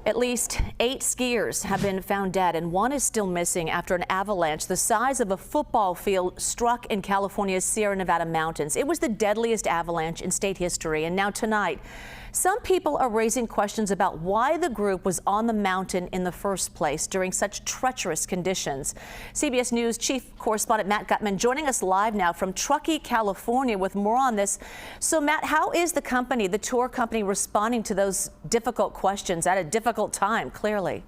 At least 8 skiers have been found dead and one is still missing after an avalanche the size of a football field struck in California's Sierra Nevada mountains. It was the deadliest avalanche in state history. And now tonight, some people are raising questions about why the group was on the mountain in the first place during such treacherous conditions. CBS News chief correspondent Matt Gutman joining us live now from Truckee, California with more on this. So Matt, how is the tour company responding to those difficult questions at a difficult time, clearly?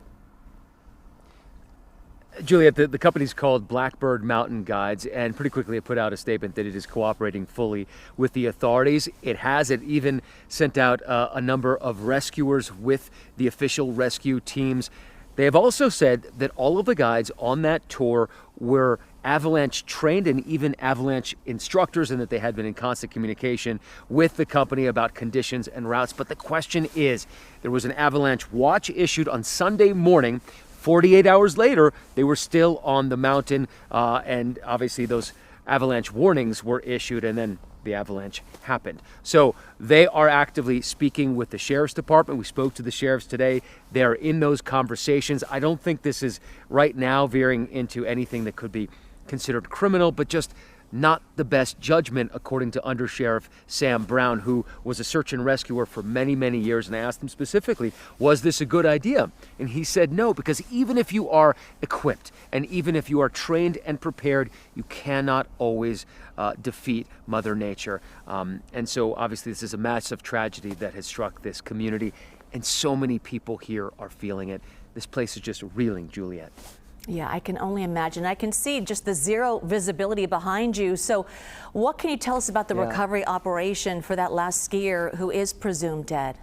Juliet, the company's called Blackbird Mountain Guides, and pretty quickly it put out a statement that it is cooperating fully with the authorities. It even sent out a number of rescuers with the official rescue teams. They have also said that all of the guides on that tour were avalanche trained and even avalanche instructors, and that they had been in constant communication with the company about conditions and routes. But the question is, there was an avalanche watch issued on Sunday morning. 48 hours later, they were still on the mountain, and obviously those avalanche warnings were issued, and then the avalanche happened. So they are actively speaking with the sheriff's department. We spoke to the sheriffs today. They're in those conversations. I don't think this is right now veering into anything that could be considered criminal, but just not the best judgment, according to Under Sheriff Sam Brown, who was a search and rescuer for many, many years. And I asked him specifically, was this a good idea? And he said no, because even if you are equipped and even if you are trained and prepared, you cannot always defeat Mother Nature. And so obviously this is a massive tragedy that has struck this community, and so many people here are feeling it. This place is just reeling, Juliet. Yeah, I can only imagine. I can see just the zero visibility behind you. So what can you tell us about the recovery operation for that last skier who is presumed dead?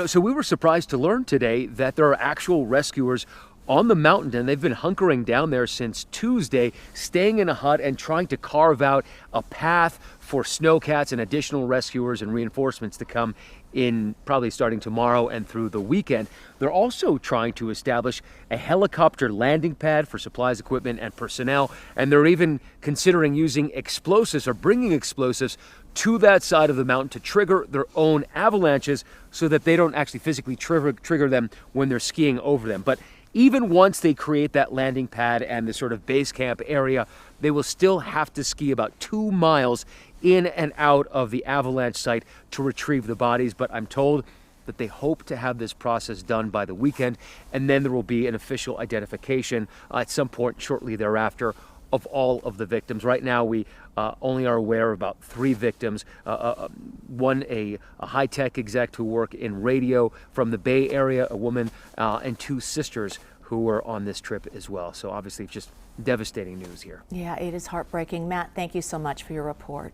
So we were surprised to learn today that there are actual rescuers on the mountain, and they've been hunkering down there since Tuesday, staying in a hut and trying to carve out a path for snowcats and additional rescuers and reinforcements to come in, probably starting tomorrow and through the weekend. They're also trying to establish a helicopter landing pad for supplies, equipment, and personnel, and they're even considering using explosives or bringing explosives to that side of the mountain to trigger their own avalanches so that they don't actually physically trigger them when they're skiing over them. But even once they create that landing pad and the sort of base camp area, they will still have to ski about 2 miles in and out of the avalanche site to retrieve the bodies. But I'm told that they hope to have this process done by the weekend, and then there will be an official identification at some point shortly thereafter of all of the victims. Right now, we only are aware of about 3 victims. One, a high-tech exec who work in radio from the Bay Area, a woman, and 2 sisters who were on this trip as well. So obviously just devastating news here. Yeah, it is heartbreaking. Matt, thank you so much for your report.